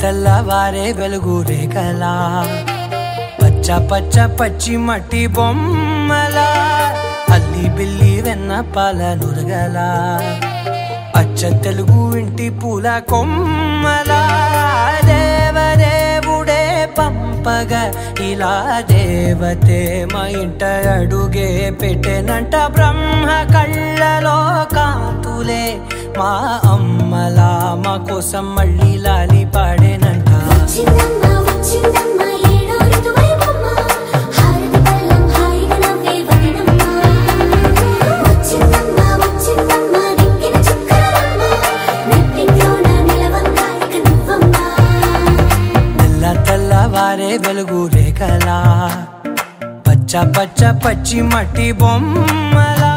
తెల్లవారే వెలుగు రేఖలా పచ్చ పచ్చ పచ్చి మట్టి బొమ్మలా అల్లి బిల్లి వెన్న పాల నురగలా అచ్చ తెలుగు ఇంటి పూల కొమ్మలా దేవదేవుడే పంపగా ఇలా దేవతే మా ఇంట అడుగే పెట్టెనంట బ్రహ్మ కళ్ళలో కాంతులే మా అమ్మలా మా కోసం మళ్ళీ లాలి పాడేనంట తెల్లవారే వెలుగు రేఖలా పచ్చ పచ్చ పచ్చి మట్టి బొమ్మలా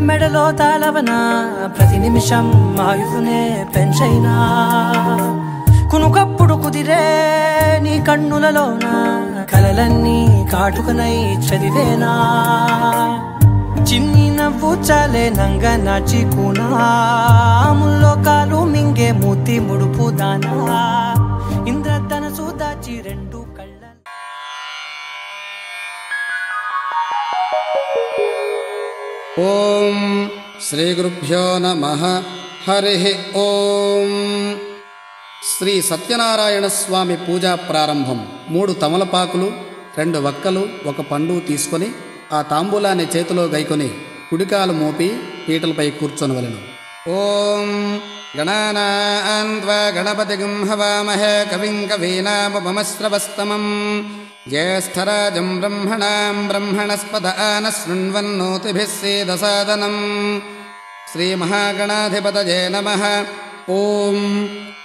మెడలో తాళవన ప్రతి నిమిషం ఆయుధునే పెంచైనా కునుకప్పుడు కుదిరే నీ కన్నులలోన కలలన్నీ కాటుకనై చదివేనా చిన్ని నవ్వు చాలే నంగ నాచి కూనాముల్లో కాలు మింగే మూతి ముడుపు దానా ఇంద్రధనసు దాచి రెండు కళ్ళ ఓం శ్రీ గురుభ్యో నమః. హరి ఓం. శ్రీ సత్యనారాయణ స్వామి పూజా ప్రారంభం. 3 తమలపాకులు 2 వక్కలు 1 పండు తీసుకొని ఆ తాంబూలాన్ని చేతిలో గైకొని కుడికాలు మోపి పీటలపై కూర్చొనవలెను. ఓం గణానాన్ త్వా గణపతిం హవామహే కవిం కవీనాముపమశ్రవస్తమం జ్యేష్ఠరాజం బ్రహ్మణాం బ్రహ్మణస్పద ఆనశృణ్వన్నోతిభిः సేదసాదనం. శ్రీమహాగణాధిపతయే నమః. ఓం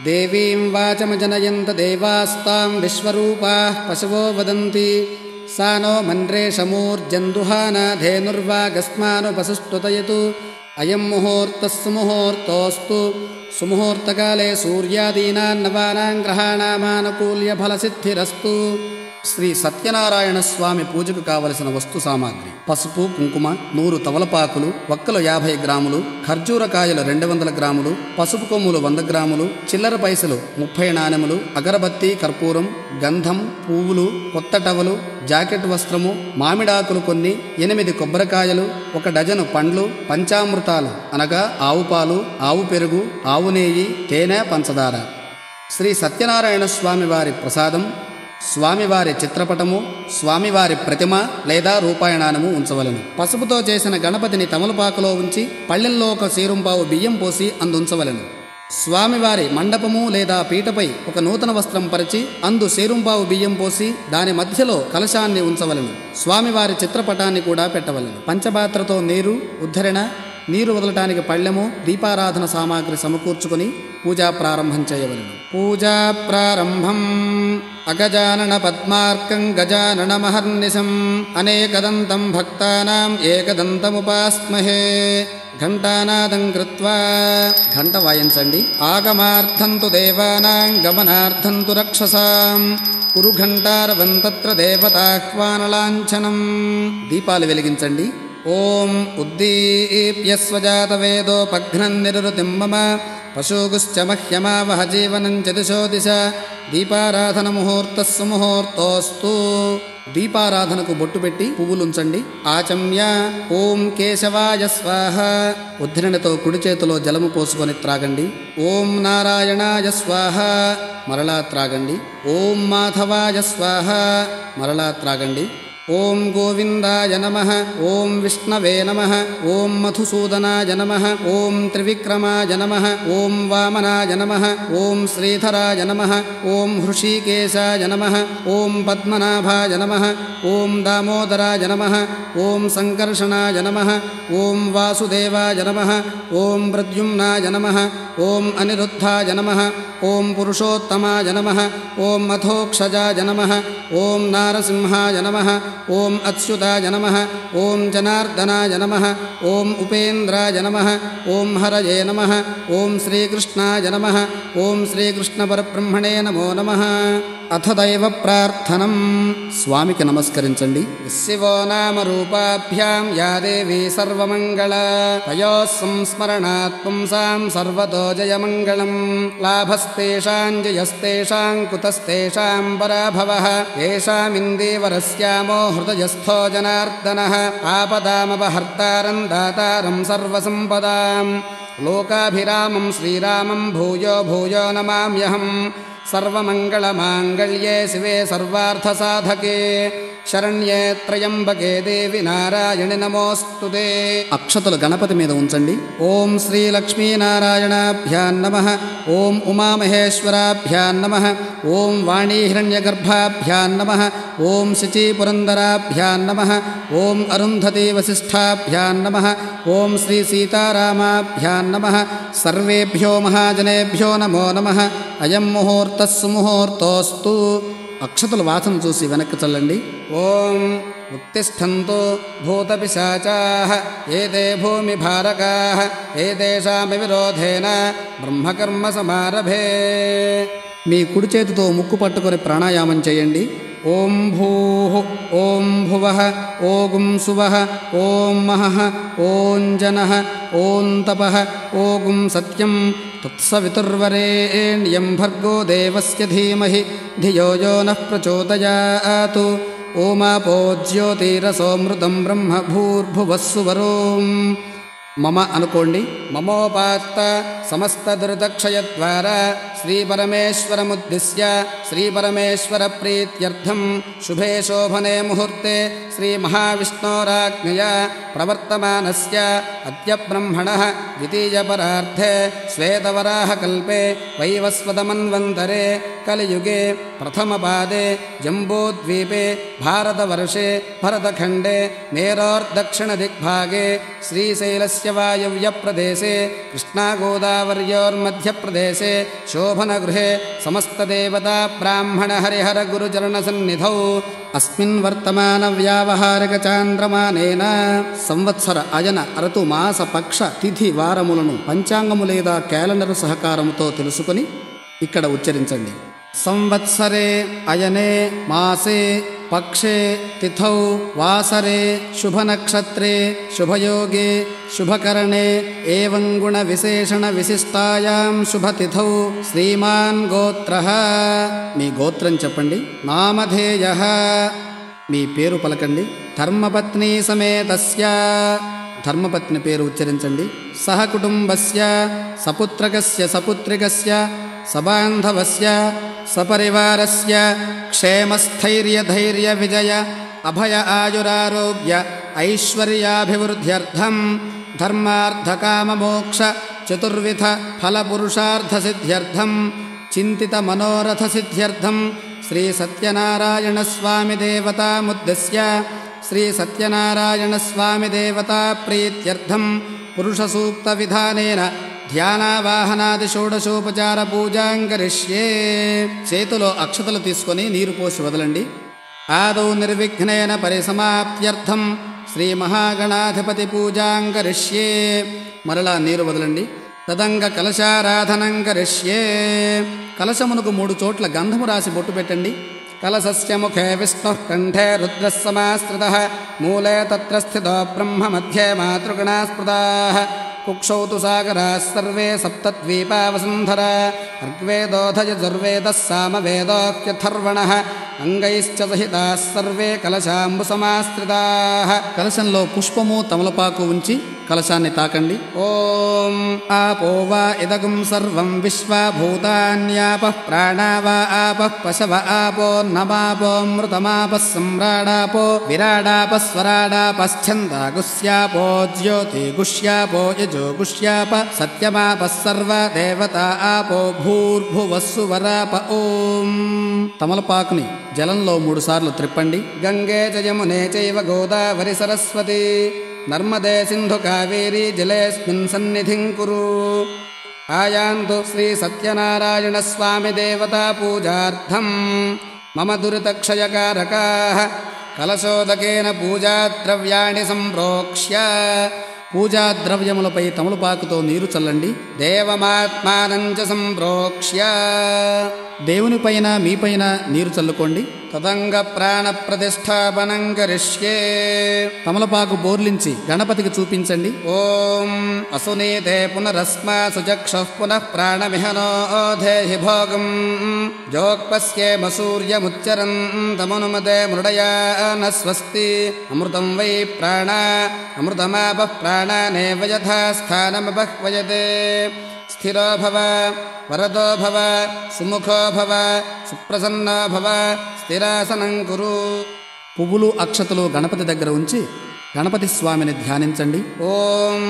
దేవీం వాచమజనయంత దేవాస్తాం విశ్వరూపాః పశవో వదంతి సా నో మన్రేషమూర్జందుహానా ధేనుర్వాగస్మానుపసుష్టుతయతు. అయం ముహూర్తః సుముహూర్తోऽస్తు. సుముహూర్తకాలే సూర్యాదీనాం నవానాం గ్రహాణామానుకూల్య ఫలసిద్ధిరస్తు. శ్రీ సత్యనారాయణ స్వామి పూజకు కావలసిన వస్తు సామాగ్రి: పసుపు కుంకుమ 100 తమలపాకులు, వక్కలు 50 గ్రాములు, ఖర్జూరకాయలు 200 గ్రాములు, పసుపు కొమ్ములు 100 గ్రాములు, చిల్లర పైసలు 30 నాణెములు, అగరబత్తి కర్పూరం, గంధం, పువ్వులు, కొత్త టవలు, జాకెట్ వస్త్రము, మామిడాకులు కొన్ని, 8 కొబ్బరికాయలు, 1 డజను పండ్లు, పంచామృతాలు అనగా ఆవు పాలు, ఆవు పెరుగు, ఆవు నెయ్యి, తేనె, పంచదార. శ్రీ సత్యనారాయణ స్వామి వారి ప్రసాదం, స్వామివారి చిత్రపటము, స్వామివారి ప్రతిమ లేదా రూపాయణానము ఉంచవలను. పసుపుతో చేసిన గణపతిని తమలపాకులో ఉంచి పళ్ళెంలో 1 సేరుంపావు బియ్యం పోసి అందుంచవలను. స్వామివారి మండపము లేదా పీటపై 1 నూతన వస్త్రం పరిచి అందు సేరుంపావు బియ్యం పోసి దాని మధ్యలో కలశాన్ని ఉంచవలను. స్వామివారి చిత్రపటాన్ని కూడా పెట్టవలను. పంచపాత్రతో నీరు, ఉద్ధరణ, నీరు వదలటానికి పళ్ళెము, దీపారాధన సామాగ్రి సమకూర్చుకొని పూజా ప్రారంభం చేయవలను. పూజా ప్రారంభం. అగజానన పద్మార్కం గజానన మహర్నిశం అనేకదంతం భక్తానాం ఏకదంతముపాస్మహే. ఘంటానాదం కృత్వా ఘంట వాయించండి. ఆగమార్థంతు దేవానాం గమనార్థంతు రక్షసాం కురు ఘంటారవం తత్ర దేవతాహ్వానలాంఛనం. దీపాలు వెలిగించండి. ఓం ఉద్దీప్య స్వజాతవేదోపఘ్నం నిరుతిం మమ పశూగుశ్చ మహ్యమావహ జీవనం చ దిశో దిశ. దీపారాధన ముహూర్తః సుముహూర్తోస్తు. దీపారాధనకు బొట్టు పెట్టి పువ్వులుంచండి. ఆచమ్య ఓం కేశవాయ స్వాహ. ఉద్ధరణతో కుడి చేతిలో జలము పోసుకొని త్రాగండి. ఓం నారాయణాయ స్వాహ. మరలా త్రాగండి. ఓం మాధవాయ స్వాహ. మరలా త్రాగండి. ఓం గోవిందాయ నమః. ఓం విష్ణవే నమః. ఓం మధుసూదనాయ నమః. ఓం త్రివిక్రమాయ నమః. ఓం వామనాయ నమః. ఓం శ్రీధరాయ నమః. ఓం హృషీకేశాయ నమః. ఓం పద్మనాభాయ నమః. ఓం దామోదరాయ నమః. ఓం సంకర్షణాయ నమః. ఓం వాసుదేవాయ నమః. ఓం ప్రద్యుమ్నాయ నమః. ఓం అనిరుద్ధాయ నమః. ఓం పురుషోత్తమాయ నమః. ఓం అథోక్షజాయ నమః. ఓం నారసింహాయ నమః. ఓం అచ్యుతాయ నమః ఓం జనార్దనాయ నమః ఓం ఉపేంద్రాయ నమః ఓం హరయే నమః ఓం శ్రీకృష్ణాయ నమః ఓం శ్రీకృష్ణపరబ్రహ్మణే నమో నమః. అథ దైవ ప్రార్థనం. స్వామికి నమస్కరించండి. శివో నామ రూపాభ్యాం యా దేవీ సర్వమంగళ తయోః సంస్మరణాత్ పుంసాం సర్వతో జయమంగళం. లాభస్తేషాం జయస్తేషాం కుతస్తేషాం పరాభవః ఏషామిందేవరస్యామో హృదయస్థో జనార్దనః. ఆపదామపహర్తారం దాతారం సర్వసంపదాం లోకాభిరామం శ్రీరామం భూయో భూయో నమామ్యహం. సర్వమంగళమాంగళ్యే శివే సర్వార్థసాధకే శరణ్యే త్రయంబకే దేవి నారాయణి నమోస్తుతే. అక్షతలు గణపతి మీద ఉంచండి. ఓం శ్రీ లక్ష్మీనారాయణాభ్యాం నమః ఓం ఉమామహేశ్వరాభ్యాం నమః ఓం వాణీహిరణ్యగర్భాభ్యాం నమః ఓం శచీపురందరాభ్యాం నమః ఓం అరుంధతీ వసిష్ఠాభ్యాం నమః ఓం శ్రీ సీతారామాభ్యాం నమః. సర్వేభ్యో మహాజనేభ్యో నమో నమః. అయం ముహూర్తః సుముహూర్తోస్తు. అక్షతలు వాసన చూసి వెనక్కి చల్లండి. ఓం ఉత్తిష్టంతు భూతపిశాచాః ఏతే భూమిభారకాః ఏతేషామి విరోధేన బ్రహ్మకర్మ సమారభే. మీ కుడి చేతితో ముక్కు పట్టుకొని ప్రాణాయామం చేయండి. ఓం భూః ఓం భువః ఓం సువః ఓం మహః ఓం జనః ఓం తపః ఓం సత్యం తత్సవితుర్వరేణ్యం భర్గో దేవస్య ధీమహి ధియో యో నః ప్రచోదయాత్. ఓమాపో జ్యోతిరసోమృతం బ్రహ్మ భూర్భువస్సువరోం. మమ అనుకోండి. మమోపాత్త సమస్త దురితక్షయద్వారా శ్రీపరమేశ్వరముద్దిశ్య శ్రీపరమేశ్వర ప్రీత్యర్థం శుభే శోభనే ముహూర్తే శ్రీమహావిష్ణోరాజ్ఞయా ప్రవర్తమానస్య అద్య బ్రహ్మణః ద్వితీయపరార్థే శ్వేతవరాహకల్పే వైవస్వతమన్వంతరే కలియుగే ప్రథమపాదే జంబూద్వీపే భారతవర్షే భరతఖండే మేరోర్దక్షిణదిగ్భాగే శ్రీశైలస్య వాయవ్యప్రదేశే కృష్ణాగోదావర్యోర్మధ్యప్రదేశే శోభనగృహే సమస్తదేవతా బ్రాహ్మణ హరిహర గురుచరణసన్నిధౌ అస్మిన్ వర్తమాన వ్యావహారిక చాంద్రమానేన సంవత్సర అయన ఋతు మాస పక్ష తిథి వారములను పంచాంగము లేదా క్యాలెండరు సహకారముతో తెలుసుకొని ఇక్కడ ఉచ్చరించండి. సంవత్సరే అయనే మాసే పక్షే తిథౌ వాసరే శుభనక్షత్రే శుభయోగే శుభకరణే ఏవం గుణ విశేషణ విశిష్టాయాం శుభతిథౌ శ్రీమాన్ గోత్రః. మీ గోత్రం చెప్పండి. నామధేయః. మీ పేరు పలకండి. ధర్మపత్ని సమేతస్య. ధర్మపత్ని పేరు ఉచ్చరించండి. సహ కుటుంబస్య సపుత్రకస్య సపుత్రికస్య సబాంధవస్య సపరివారస్య క్షేమస్థైర్యధైర్య విజయ అభయ ఆయురారోగ్య ఐశ్వర్యాభివృద్ధ్యర్థం ధర్మార్థకామమోక్ష చతుర్విధ ఫలపురుషార్థసిద్ధ్యర్థం చింతిత మనోరథసిద్ధ్యర్థం శ్రీ సత్యనారాయణ స్వామి దేవతాముద్దిశ్య శ్రీ సత్యనారాయణ స్వామి దేవతా ప్రీత్యర్థం పురుషసూక్త విధానేన ధ్యానావాహనాది షోడశోపచార పూజాం కరిష్యే. చేతిలో అక్షతలు తీసుకొని నీరు పోసి వదలండి. ఆదౌ నిర్విఘ్నేన పరిసమాప్త్యర్థం శ్రీ మహాగణాధిపతి పూజాం కరిష్యే. మరలా నీరు వదలండి. తదంగ కలశారాధనం కరిష్యే. కలశమునకు 3 చోట్ల గంధము రాసి బొట్టు పెట్టండి. కలశస్య ముఖే విష్ణుః కంఠే రుద్రः సమాశ్రితః మూలే తత్ర స్థితో బ్రహ్మ మధ్యే మాతృగణా స్మృతాః కుక్షౌ తు సాగరాः సర్వే సప్తద్వీపా వసుంధరా ఋగ్వేదోऽధయజుర్వేదः సామవేదోऽథర్వణः అంగైశ్చ సహితాः సర్వే కలశాంబు సమాశ్రితాः. కలశంలో పుష్పము తమలపాకు ఉంచి కలశాన్ని తాకండి. ఓం ఆపో వా ఇదగం సర్వం విశ్వా భూతాన్యాపః ప్రాణా వా ఆపః పశవ ఆపో నమాపోమృతమాపః సమ్రాడాపో విరాడాపస్వరాడాపశ్చందాగుస్యాపో జ్యోతిగుష్యాపో యజోగుష్యాప సత్యమాపః సర్వ దేవతా ఆపో భూర్భువస్సువరాప. ఓం. తమలపాకుని జలంలో 3 సార్లు త్రిప్పండి. గంగే చ యమునే చైవ గోదావరి సరస్వతి నర్మదే సింధు కావేరీ జలేస్మిన్ సన్నిధిం కురు. ఆయాంతు శ్రీ సత్యనారాయణ స్వామి దేవతా పూజార్థం మమ దురితక్షయకారకాః కలశోదకేన పూజాద్రవ్యాణి సంప్రోక్ష్య పూజాద్రవ్యములపై తమలపాకుతో నీరు చల్లండి. దేవమాత్మానంచ సంప్రోక్ష్య దేవునిపైన మీపైన నీరు చల్లుకోండి. తదంగ ప్రాణ ప్రతిష్టాపనం కరిష్యే తమలపాకు బోర్లించి గణపతికి చూపించండి. ఓం అసునీతే పునరస్మా సుచక్షుః పునః ప్రాణమిహనో దేహి భోగం జోక్పస్యేమ సూర్యముచ్చరంతమనుమతే మృడయాన స్వస్తి అమృతం వై ప్రాణ అమృతమాపః ప్రాణానేవ యథా స్థానమపహ్వయతే. స్థిరో భవ వరదో భవ సుముఖో భవ సుప్రసన్నో భవ స్థిరాసనం కురు. పువ్వులు అక్షతలు గణపతి దగ్గర ఉంచి గణపతి స్వామిని ధ్యానించండి. ఓం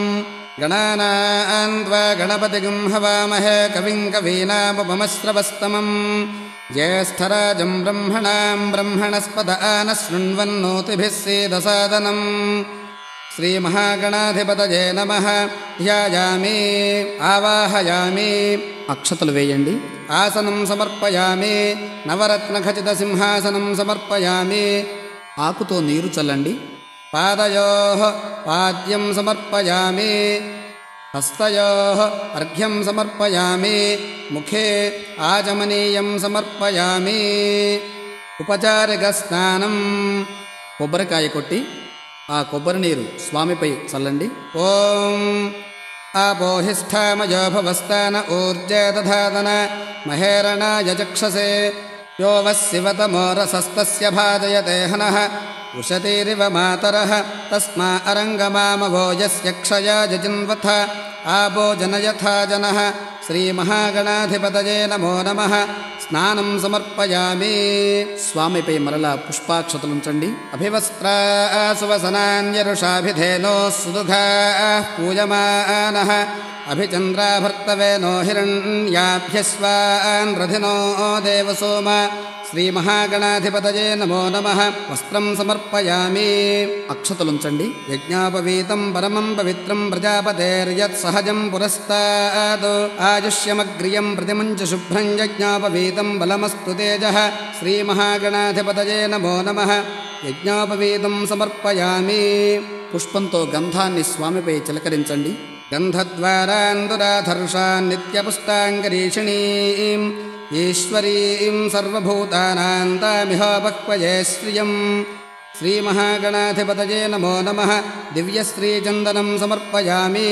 గణానాన్ త్వా గణపతిగం హవామహే కవిం కవీనాముపమశ్రవస్తమం జ్యేష్ఠరాజం బ్రహ్మణాం బ్రహ్మణస్పద ఆన శృణ్వన్నోతిభిः సేదసాదనం. శ్రీమహాగణాధిపతయే నమః. ధ్యాయామి ఆవాహయామి అక్షతలు వేయండి. ఆసనం సమర్పయామి నవరత్నఖచిత సింహాసనం సమర్పయామి. ఆకుతో నీరు చల్లండి. పాదయోః పాద్యం సమర్పయామి. హస్తయోః అర్ఘ్యం సమర్పయామి. ముఖే ఆచమనీయం సమర్పయామి. ఉపచారిక స్నానం కొబ్బరికాయ కొట్టి ఆ కొబ్బరి నీరు స్వామిపై చల్లండి. ఓం ఆపోహిష్ఠామయో భవస్తాన ఊర్జే దధాతన మహేరణాయ చక్షసే యో వశివతమో రసస్తస్య భాజయతే హనః ఉషతీరివ మాతరః తస్మా అరంగమామవో యస్య క్షయా జజిన్వథ ఆపో జనయథా జనః. శ్రీమహాగణాధిపతయే నమో నమః. స్నానం సమర్పయామి. స్వామిపై మరలా పుష్పాక్షతలుంచండి. అభివస్త్రా సువసనాన్యరుషాభిధేనో సుదుఘా పూయమానః అభిచంద్రాభర్తవేనో హిరణ్యాభ్యస్వాన్ రథినో దేవసోమ. శ్రీమహాగణాధిపతయే నమో నమః. వస్త్రం సమర్పయామి. అక్షతలుంచండి. యజ్ఞాపవీతం పరమం పవిత్రం ప్రజాపతేర్యత్ సహజం పురస్తాద్ ఆయుష్యమగ్రియం ప్రతిమంచ శుభ్రం యజ్ఞాపవీతం బలమస్తు తేజః. శ్రీమహాగణాధిపతయే నమో నమః. యజ్ఞాపవీతం సమర్పయామి. పుష్పంతో గంధాన్ని స్వామిపై చిలకరించండి. గంధద్వారాందురాధర్షాన్ నిత్యపుష్టాంగరీషిణీం ఈశ్వరీం సర్వభూతానాం తామిహోపక్వయే శ్రియం. శ్రీమహాగణాధిపతయే నమో నమః. దివ్యశ్రీచందనం సమర్పయామి.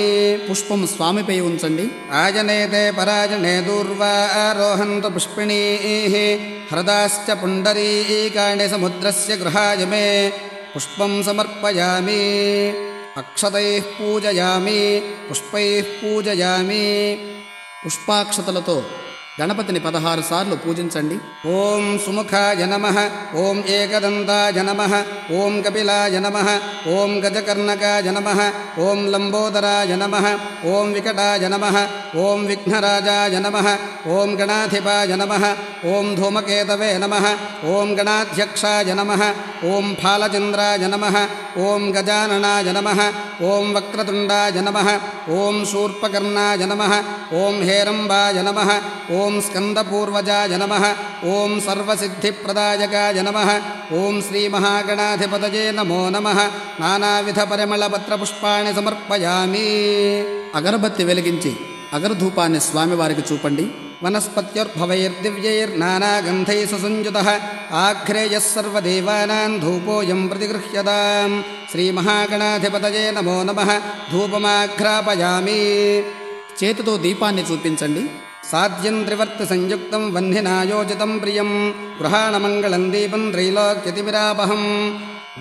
పుష్పం స్వామిపై ఉంచండి. ఆయనేతే పరాజనే దూర్వారోహంతు పుష్పిణీః హ్రదాశ్చ పుండరీకాణి సముద్రస్య గృహాయ మే. పుష్పం సమర్పయామి. అక్షతైః పూజయామి. పుష్పైః పూజయామి. పుష్పాక్షతలతో గణపతిని 16 సార్లు పూజించండి. ఓం సుముఖాయ నమః. ఓం ఏకదంతాయ నమః. ఓం కపిలాయ నమః. ఓం గజకర్ణకాయ నమః. ఓం లంబోదరాయ నమః. ఓం వికటాయ నమః. ఓం విఘ్నరాజాయ నమః. ఓం గణాధిపాయ నమః. ఓం ధూమకేతవే నమః. ఓం గణాధ్యక్షాయ నమః. ఓం ఫాలచంద్రాయ నమః. ఓం గజాననాయ నమః. ఓం వక్రతుండాయ నమః. ఓం శూర్పకర్ణాయ నమః. ఓం హేరంబాయ నమః. ఓం స్కందపూర్వజాయ నమః. ఓం సర్వసిద్ధిప్రదాయకాయ నమః. ఓం శ్రీమహాగణాధిపతయే నమో నమః. నానావిధ పరిమళపత్రపుష్పాణి సమర్పయామి. అగరబత్తి వెలిగించి అగరధూపాన్ని స్వామివారికి చూపండి. వనస్పత్యుర్భవైర్దివ్యైర్నానాగంధైః సుసంయుతః ఆఘ్రేయः సర్వదేవానాం ధూపోయం ప్రతిగృహ్యతాం. శ్రీమహాగణాధిపతయే నమో నమః. ధూపమాఘ్రాపయామి. చేతితో దీపాన్ని చూపించండి. సాధ్యం త్రివర్తి సంయుక్తం వహ్నినాయోజితం ప్రియం గృహాణమంగళం దీపం త్రైలోక్యతిమిరాపహం.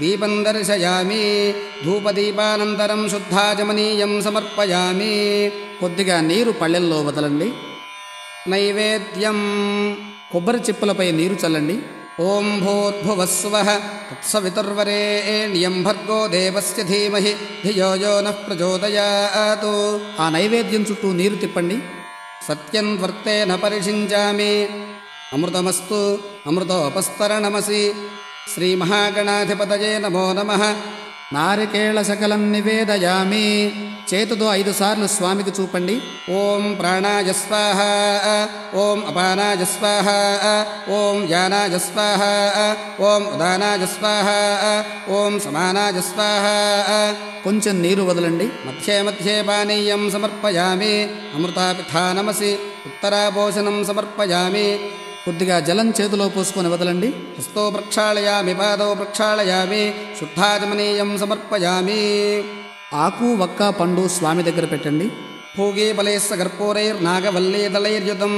దీపం దర్శయామి. ధూపదీపానంతరం శుద్ధాచమనీయం సమర్పయామి. కొద్దిగా నీరు పళ్ళెల్లో వదలండి. నైవేద్యం కొబ్బరి చిప్పలపై నీరు చల్లండి. ఓం భూర్భువస్సువః తత్సవితుర్వరేణ్యం భర్గో దేవస్య ధీమహి ధియో యో నః ప్రచోదయాత్. ఆ నైవేద్యం చుట్టూ నీరు తిప్పండి. సత్యం త్వర్తేన పరిషించామి. అమృతమస్తు అమృతోపస్తరణమసి. శ్రీమహాగణాధిపతయే నమో నమః. నారికేళ సకలం నివేదయామి. చేతితో 5 సార్లు స్వామికి చూపండి. ఓం ప్రాణాయ స్వాహ, ఓం అపానాయ స్వాహ, ఓం యానాయ స్వాహ, ఓం ఉదానాయ స్వాహ, ఓం సమానాయ స్వాహ. కొంచెం నీరు వదలండి. మధ్యే మధ్యే పానీయం సమర్పయామి. అమృతాపిఠానమసి ఉత్తరాభోజనం సమర్పయామి. కొద్దిగా జలం చేతిలో పోసుకొని వదలండి. హస్తో ప్రక్షాళయామి, పాదో ప్రక్షాళయామి, శుద్ధాచమనీయం సమర్పయామి. ఆకు, వక్క, పండు స్వామి దగ్గర పెట్టండి. భోగే బలేస్స కర్పూరైర్నాగవల్లీదళైర్యుతం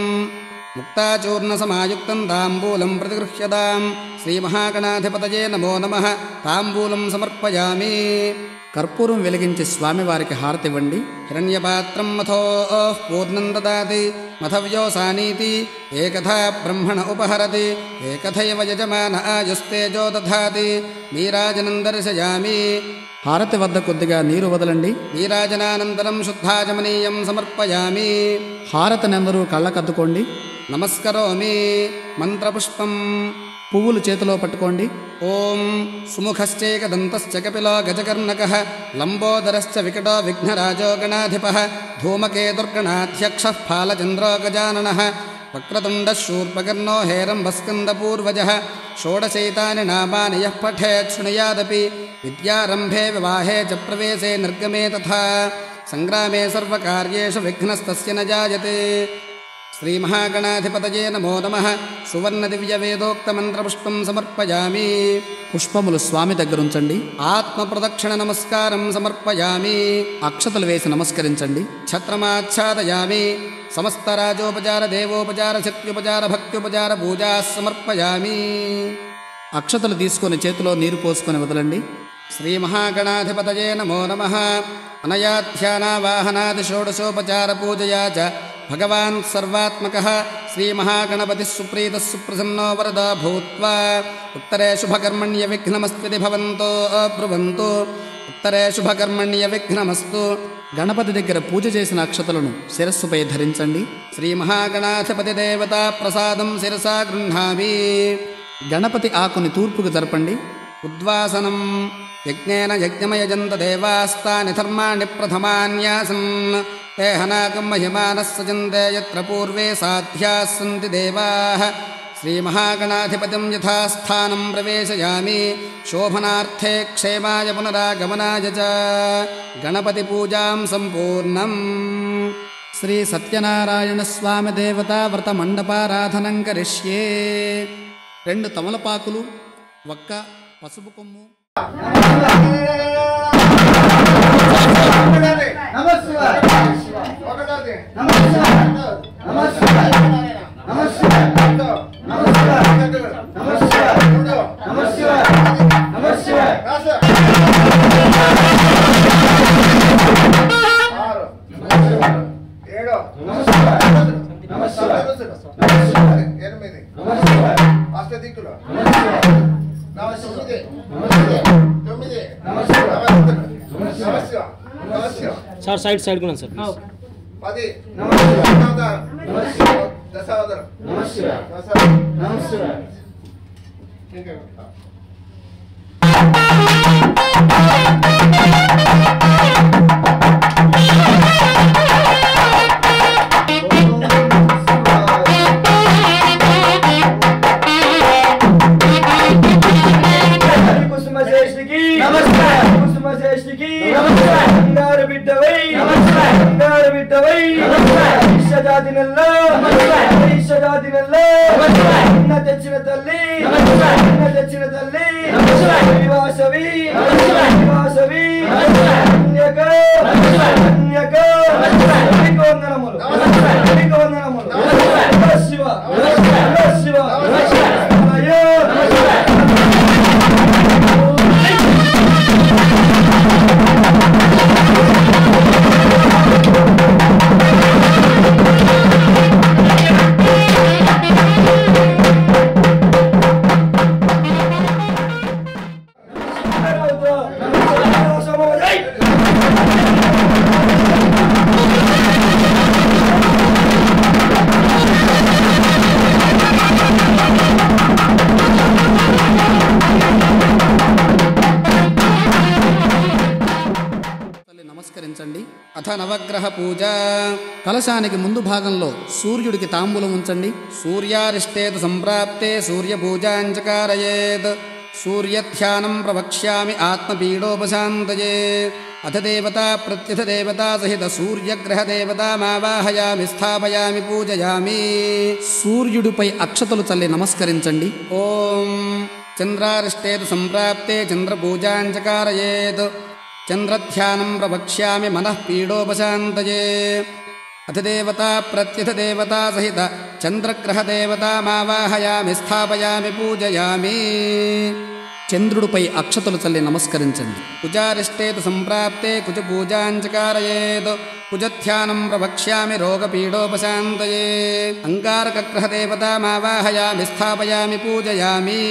ముక్తాచూర్ణ సమాయుక్తం తాంబూలం ప్రతిగృహ్యతాం. శ్రీమహాగణాధిపతయే నమో నమః. తాంబూలం సమర్పయామి. కర్పూరం వెలిగించి స్వామివారికి హారతి ఇవ్వండి. హిరణ్యపాత్రం మథో పూర్ణం దదాతి మథవ్యోసానీతి ఏకథా బ్రహ్మణ ఉపహరతి ఏకథైవ యజమాన ఆయుస్తేజో దధాతి. నీరాజనం దర్శయామి. హారతి వద్ద కొద్దిగా నీరు వదలండి. నీరాజనానంతరం శుద్ధాచమనీయం సమర్పయామి. హారతినందరూ కళ్ళకద్దుకోండి. నమస్కరోమి. మంత్రపుష్పం. పువ్వులు చేతిలో పట్టుకోండి. ఓం సుముఖశ్చేకదంతశ్చ కపిలో గజకర్ణకః లంబోదరశ్చ వికటో విఘ్నరాజో గణాధిపః ధూమకేతుర్గణాధ్యక్షః ఫాలచంద్రో గజాననః వక్రతుండః శూర్పకర్ణో హేరంబస్కందపూర్వజः షోడశైతాని నామాని యః పఠేత్ శృణుయాదపి విద్యారంభే వివాహే చ ప్రవేశే నిర్గమే తథా సంగ్రామే సర్వకార్యేషు విఘ్నస్తస్య న జాయతే. శ్రీమహాగణాధిపతయే నమో నమః. సువర్ణ దివ్య వేదోక్త మంత్రపుష్పం సమర్పయామి. పుష్పములు స్వామి దగ్గరుంచండి. ఆత్మ ప్రదక్షిణ నమస్కారం సమర్పయామి. అక్షతలు వేసి నమస్కరించండి. ఛత్రమాచ్ఛాదయామి. సమస్త రాజోపచార దేవోపచార శక్త్యుపచార భక్త్యుపచార పూజా సమర్పయామి. అక్షతలు తీసుకొని చేతిలో నీరు పోసుకొని వదలండి. శ్రీమహాగణాధిపతయే నమో నమః. అనయా ధ్యానావాహనాది షోడశోపచార పూజయా చ భగవాన్ సర్వాత్మకః శ్రీమహాగణపతిः సుప్రీతः సుప్రసన్నో వరదో భూత్వా ఉత్తరే శుభకర్మణ్య విఘ్నమస్తి భవంతో బ్రువంతు. ఉత్తరే శుభకర్మణ్య విఘ్నమస్తు. గణపతి దగ్గర పూజ చేసిన అక్షతలను శిరస్సుపై ధరించండి. శ్రీమహాగణాధిపతి దేవతా ప్రసాదం శిరసా గృహ్ణామి. గణపతి ఆకుని తూర్పుకు జరపండి. ఉద్వాసనం. యజ్ఞేన యజ్ఞమయజంత దేవాస్తాని ధర్మాణి ప్రథమాన్యాసన్ ते हनाकं महिमानः सजन्ते यत्र पूर्वे साध्याः सन्ति देवाः. श्रीमहागणाधिपतिं यथास्थानं प्रवेशयामि. शोभनार्थे क्षेमाय पुनरागमनाय च गणपतिपूजां सम्पूर्णम्. श्री सत्यनारायण स्वामी देवता व्रत मंडपाराधनं करिष्ये. 2 తమలపాకులు, వక్క, పసుపు కొమ్ము. సార్ సైడ్ సైడ్ కూడా సార్ 10 నమస్కారం దశావతారం నమస్కారం నమస్కారం నవగ్రహ పూజ. కలశానికి ముందు భాగంలో సూర్యుడికి తాంబూలం ఉంచండి. సూర్యారిష్టేతు సంప్రాప్తే సూర్యపూజాంచకారయేత్. సూర్యధ్యానం ప్రవక్ష్యామి ఆత్మపీడోపశాంతయే. అథ దేవతా ప్రత్యథ దేవతా సహిత సూర్యగ్రహ దేవతామావాహయామి స్థాపయామి పూజయామి. సూర్యుడిపై అక్షతలు చల్లి నమస్కరించండి. ఓం చంద్రారిష్టేతు సంప్రాప్తే చంద్రపూజాంచకారయేత్. చంద్రధ్యానం ప్రవక్ష్యామి మనః పీడోపశాంతయే. అథ దేవతా ప్రత్యథ దేవతా సహిత చంద్రగ్రహ దేవతామావాహయామి స్థాపయామి పూజయామి. చంద్రుడిపై అక్షతలు చల్లి నమస్కరించండి. కుజారిష్టేతు సంప్రాప్తే కుజపూజాంచకారయేత్. కుజధ్యానం ప్రవక్ష్యామి రోగపీడోపశాంతయే. అంగారకగ్రహ దేవతామావాహయామి స్థాపయామి పూజయామి.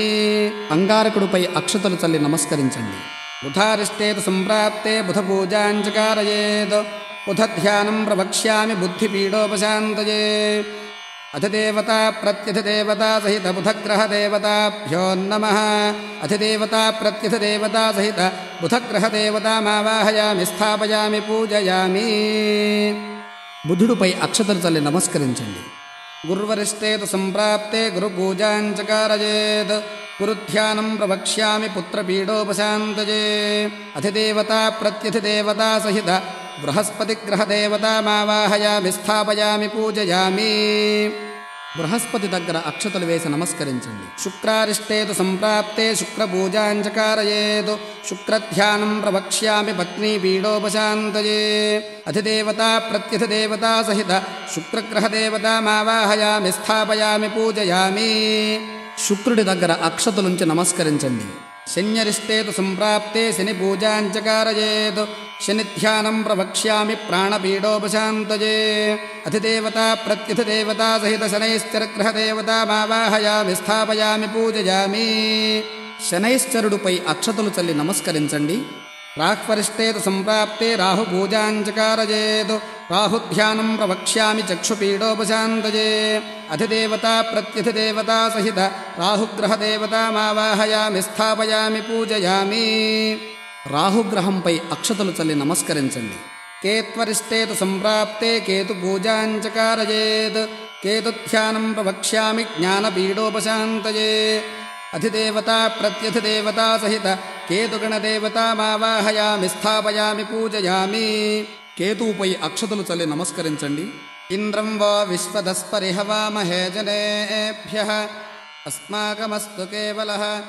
అంగారకుడిపై అక్షతలు చల్లి నమస్కరించండి. బుధారిష్టేతు సంప్రాప్తే బుధపూజాంచకారయేత్. బుధధ్యానం ప్రవక్ష్యామి బుద్ధిపీడోపశాంతయే. అధిదేవతా ప్రత్యథ దేవతా సహిత బుధగ్రహ దేవతాభ్యో నమః. అధిదేవతా ప్రత్యథ దేవతా సహిత బుధగ్రహ దేవతామావాహయామి స్థాపయామి పూజయామి. బుధుడిపై అక్షతలు చల్లి నమస్కరించండి. గుర్వరిష్టేతు సంప్రాప్తే గురుపూజాంచకారయేత్. గురుధ్యానం ప్రవక్ష్యామి పుత్రపీడోపశాంతయే. అధిదేవతా ప్రత్యథ దేవతా సహిత బృహస్పతిగ్రహ దేవతామావాహయామి స్థాపయామి పూజయామి. బృహస్పతి దగ్గర అక్షతలు వేసి నమస్కరించండి. శుక్రారిష్టేతు సంప్రాప్తే శుక్రపూజాంచకారయేత్. శుక్రధ్యానం ప్రవక్ష్యామి పత్నీపీడోపశాంతయే. అధిదేవతా ప్రత్యథ దేవతా సహిత శుక్రగ్రహ దేవతామావాహయామి స్థాపయామి పూజయామి. శుక్రుడి దగ్గర అక్షతలుంచి నమస్కరించండి. శన్యరిష్టేతు సంప్రాప్తే శని పూజాంచకారయేత్. శనిధ్యానం ప్రవక్ష్యామి ప్రాణపీడోపశాంతయే. అధిదేవతా ప్రత్యథ దేవతా సహిత శనైశ్చరగ్రహ దేవతామావాహయామి స్థాపయామి పూజయామి. శనైశ్చరుడిపై అక్షతలు చల్లి నమస్కరించండి. రాహ్వరిష్టేతు సంప్రాప్తే రాహుపూజాంచకారయేత్. రాహుధ్యానం ప్రవక్ష్యామి చక్షుపీడోపశాంతయే. అధిదేవతా ప్రత్యథ దేవతా సహిత రాహుగ్రహ దేవతామావాహయామి స్థాపయామి పూజయామి. రాహుగ్రహంపై అక్షతలు చల్లి నమస్కరించండి. కేత్వరిష్టేతు సంప్రాప్తే కేతుపూజాంచకారయేత్. కేతుధ్యానం ప్రవక్ష్యామి జ్ఞానపీడోపశాంతయే. అధిదేవతా ప్రత్యథ దేవతా సహిత కేతుగణదేవతామావాహయామి స్థాపయామి పూజయామి. కేతువుపై అక్షతలు చల్లి నమస్కరించండి. ఇంద్రం వా విశ్వదస్పరిహవామహే జనేభ్యః అస్మాకమస్తు కేవలః.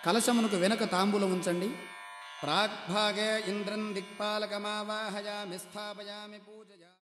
కలశమునకు వెనక తాంబూలం ఉంచండి. ప్రాగ్భాగే ఇంద్రం దిక్పాలకమావాహయామి స్థాపయామి పూజయామి.